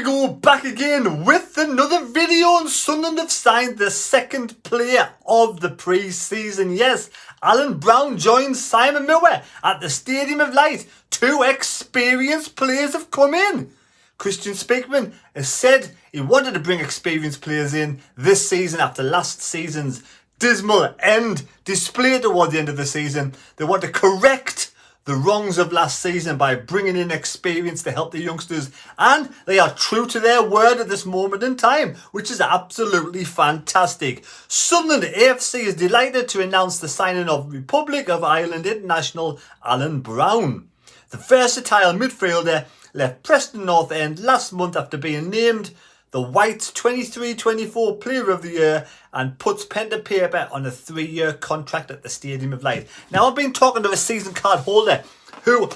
go, back again with another video, and Sunderland have signed the second player of the pre-season. Yes, Alan Browne joins Simon Miller at the Stadium of Light. Two experienced players have come in. Christian Speakman has said he wanted to bring experienced players in this season after last season's dismal end display toward the end of the season. They want to correct the wrongs of last season by bringing in experience to help the youngsters, and they are true to their word at this moment in time, which is absolutely fantastic. Sunderland AFC is delighted to announce the signing of Republic of Ireland international Alan Browne. The versatile midfielder left Preston North End last month after being named the White's 23-24 Player of the Year and puts pen to paper on a 3-year contract at the Stadium of Light. Now, I've been talking to a season card holder who,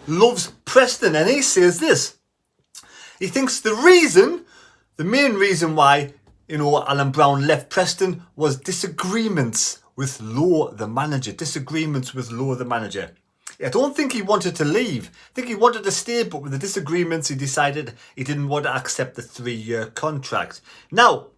loves Preston, and he says this. He thinks the main reason why, Alan Browne left Preston was disagreements with Lowe, the manager. I don't think he wanted to leave. I think he wanted to stay, but with the disagreements, he decided he didn't want to accept the 3-year contract. Now,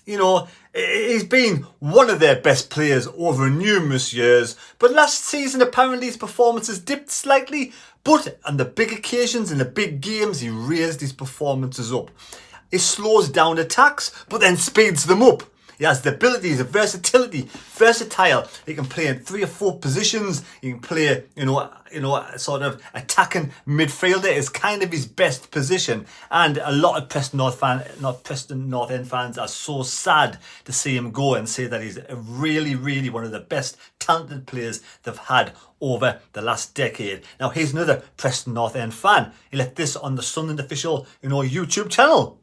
he's been one of their best players over numerous years, but last season, apparently, his performances dipped slightly, but on the big occasions, in the big games, he raised his performances up. He slows down attacks, but then speeds them up. He has the abilities of versatile. He can play in 3 or 4 positions. He can play, sort of attacking midfielder is kind of his best position. And a lot of Preston North End fans are so sad to see him go and say that he's really, really one of the best talented players they've had over the last decade. Now, here's another Preston North End fan. He left this on the Sunderland official, YouTube channel.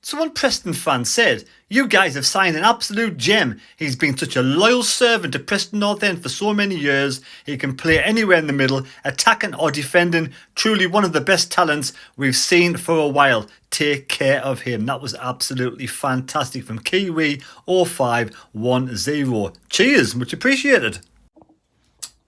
So one Preston fan said, "You guys have signed an absolute gem. He's been such a loyal servant to Preston North End for so many years. He can play anywhere in the middle, attacking or defending. Truly one of the best talents we've seen for a while. Take care of him." That was absolutely fantastic from Kiwi 0510. Cheers, much appreciated.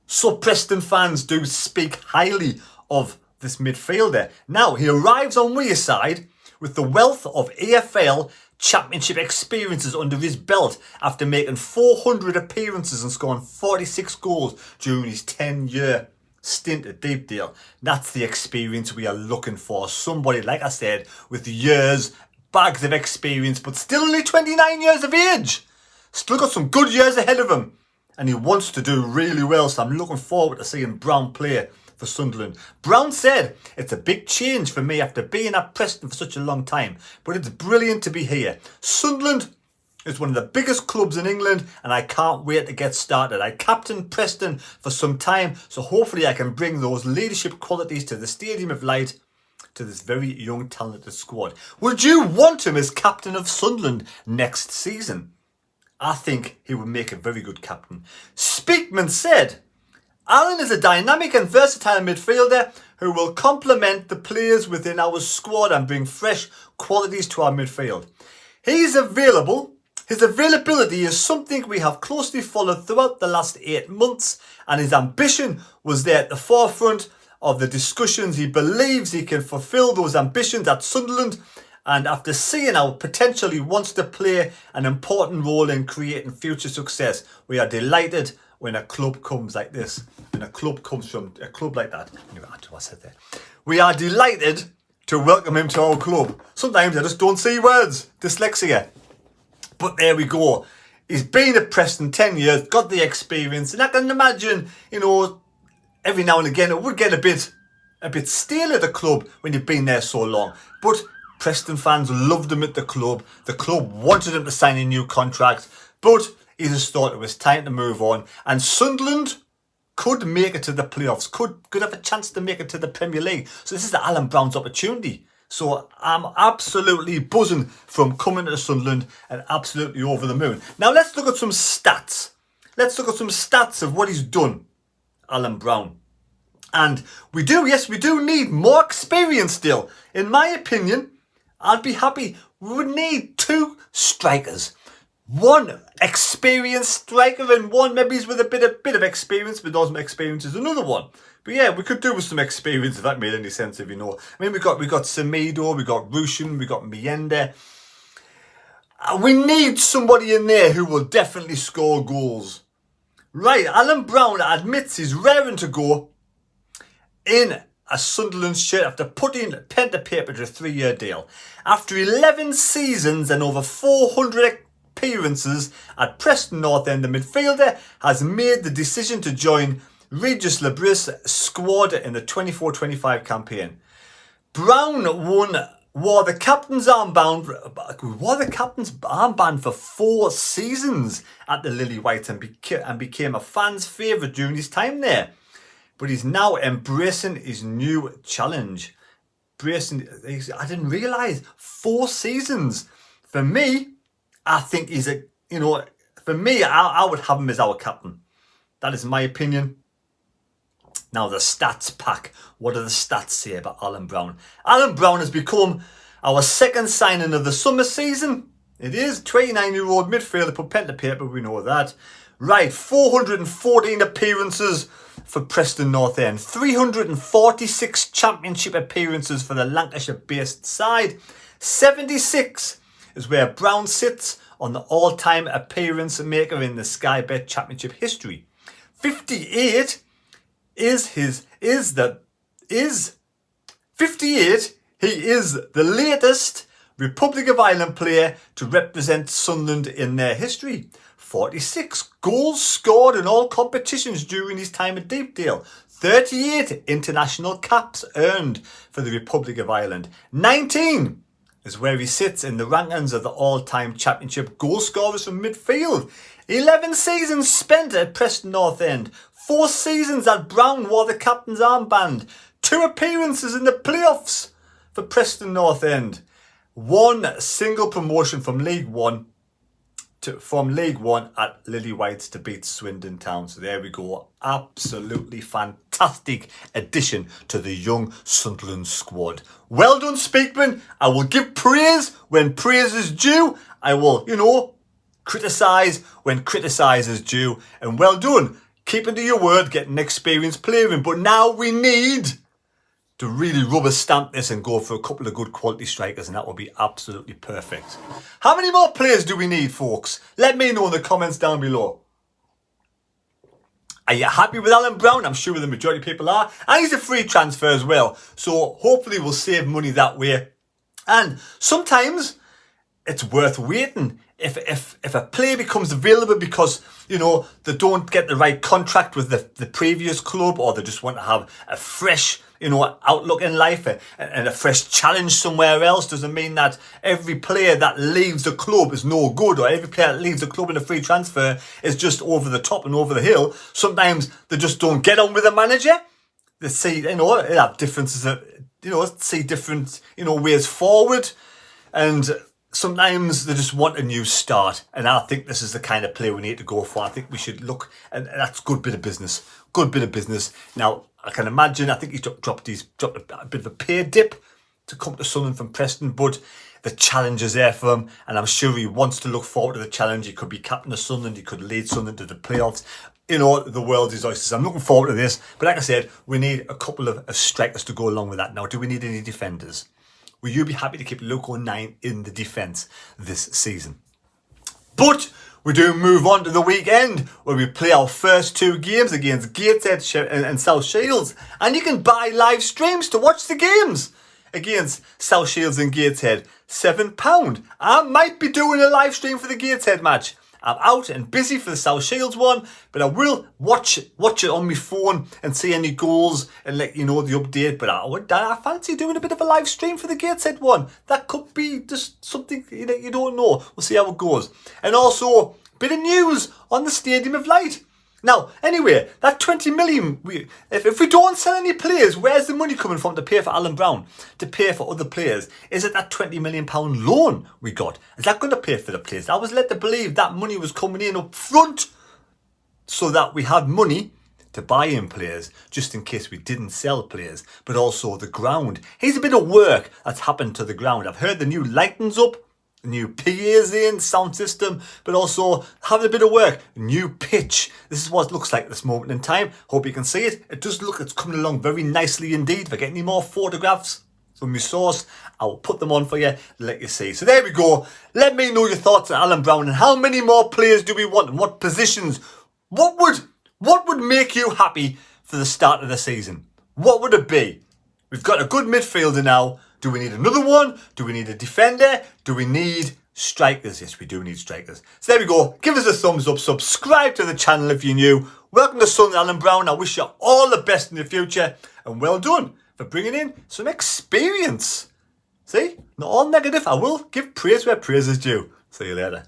So Preston fans do speak highly of this midfielder. Now, he arrives on Wearside with the wealth of AFL Championship experiences under his belt after making 400 appearances and scoring 46 goals during his 10-year stint at Deepdale. That's the experience we are looking for. Somebody, like I said, with years, bags of experience, but still only 29 years of age. Still got some good years ahead of him. And he wants to do really well, so I'm looking forward to seeing Browne play for Sunderland. Browne said, "It's a big change for me after being at Preston for such a long time, but it's brilliant to be here. Sunderland is one of the biggest clubs in England, and I can't wait to get started. I captained Preston for some time, so hopefully I can bring those leadership qualities to the Stadium of Light to this very young, talented squad." Would you want him as captain of Sunderland next season? I think he would make a very good captain. Speakman said, "Alan is a dynamic and versatile midfielder who will complement the players within our squad and bring fresh qualities to our midfield. He's available. His availability is something we have closely followed throughout the last 8 months, and his ambition was there at the forefront of the discussions. He believes he can fulfill those ambitions at Sunderland, and after seeing our potential, he wants to play an important role in creating future success. We are delighted when a club comes like this, when a club comes from a club like that." Anyway, what I said there. "We are delighted to welcome him to our club." Sometimes I just don't see words. Dyslexia. But there we go. He's been at Preston 10 years, got the experience, and I can imagine, every now and again it would get a bit stale at the club when you've been there so long. But Preston fans loved him at the club. The club wanted him to sign a new contract, but he just thought it was time to move on. And Sunderland could make it to the playoffs, could have a chance to make it to the Premier League. So this is Alan Browne's opportunity. So I'm absolutely buzzing from coming to Sunderland and absolutely over the moon. Now let's look at some stats. Let's look at some stats of what he's done, Alan Browne. And we do need more experience still. In my opinion, I'd be happy. We would need 2 strikers. One experienced striker and one maybe with a bit of experience, but doesn't experience is another one. But yeah, we could do with some experience if that made any sense, if you know. I mean, we got Semedo, we got Rushin, we got Miende. We need somebody in there who will definitely score goals. Right, Alan Browne admits he's raring to go in a Sunderland shirt after putting pen to paper to a 3-year deal. After 11 seasons and over 400 appearances at Preston North End, the midfielder has made the decision to join Regis Lebris' squad in the 24-25 campaign. Browne wore the captain's armband for 4 seasons at the Lily White and became a fan's favourite during his time there. But he's now embracing his new challenge. I didn't realise 4 seasons. For me, I think he's I would have him as our captain. That is my opinion. Now the stats pack. What do the stats say about Alan Browne? Alan Browne has become our second signing of the summer season. It is 29-year-old midfielder, put pen to paper, we know that. Right, 414 appearances for Preston North End, 346 championship appearances for the Lancashire-based side. 76 is where Browne sits on the all-time appearance maker in the Sky Bet Championship history. 58 he is the latest Republic of Ireland player to represent Sunderland in their history. 46 goals scored in all competitions during his time at Deepdale. 38 international caps earned for the Republic of Ireland. 19 is where he sits in the rankings of the all-time championship goal scorers from midfield. 11 seasons spent at Preston North End. 4 seasons that Browne wore the captain's armband. 2 appearances in the playoffs for Preston North End. 1 single promotion from League One at Lily White's to beat Swindon Town. So there we go. Absolutely fantastic addition to the young Sunderland squad. Well done, Speakman. I will give praise when praise is due. I will, criticise when criticise is due. And well done. Keeping to your word, getting an experienced player in. But now we need to really rubber stamp this and go for a couple of good quality strikers, and that will be absolutely perfect. How many more players do we need, folks? Let me know in the comments down below. Are you happy with Alan Browne? I'm sure the majority of people are. And he's a free transfer as well. So hopefully we'll save money that way. And sometimes it's worth waiting. If a player becomes available because, they don't get the right contract with the previous club, or they just want to have a fresh outlook in life and a fresh challenge somewhere else, doesn't mean that every player that leaves the club is no good, or every player that leaves the club in a free transfer is just over the top and over the hill. Sometimes they just don't get on with the manager. They see, they have differences, see different, ways forward, and sometimes they just want a new start. And I think this is the kind of player we need to go for. I think we should look, and that's a good bit of business. Good bit of business. Now, I can imagine, I think he's dropped a bit of a pay dip to come to Sunderland from Preston, but the challenge is there for him, and I'm sure he wants to look forward to the challenge. He could be captain of Sunderland, he could lead Sunderland to the playoffs. The world is oysters. I'm looking forward to this, but like I said, we need a couple of strikers to go along with that. Now, do we need any defenders? Will you be happy to keep Loco 9 in the defence this season? But we do move on to the weekend, where we play our first 2 games against Gateshead and South Shields. And you can buy live streams to watch the games against South Shields and Gateshead. £7. I might be doing a live stream for the Gateshead match. I'm out and busy for the South Shields one, but I will watch it on my phone and see any goals and let you know the update. But I fancy doing a bit of a live stream for the Gateshead one. That could be just something that you don't know. We'll see how it goes. And also, a bit of news on the Stadium of Light. Now, anyway, that 20 million, if we don't sell any players, where's the money coming from to pay for Alan Browne, to pay for other players? Is it that £20 million loan we got? Is that going to pay for the players? I was led to believe that money was coming in up front so that we had money to buy in players, just in case we didn't sell players. But also the ground. Here's a bit of work that's happened to the ground. I've heard the new lighting's up new PAs in, sound system, but also having a bit of work. New pitch. This is what it looks like at this moment in time. Hope you can see it. It does look, it's coming along very nicely indeed. If I get any more photographs from my source, I'll put them on for you and let you see. So there we go. Let me know your thoughts on Alan Browne and how many more players do we want and what positions. What would make you happy for the start of the season? What would it be? We've got a good midfielder now. Do we need another one? Do we need a defender? Do we need strikers? Yes, we do need strikers. So there we go. Give us a thumbs up. Subscribe to the channel if you're new. Welcome to Sunderland, Alan Browne. I wish you all the best in the future. And well done for bringing in some experience. See? Not all negative. I will give praise where praise is due. See you later.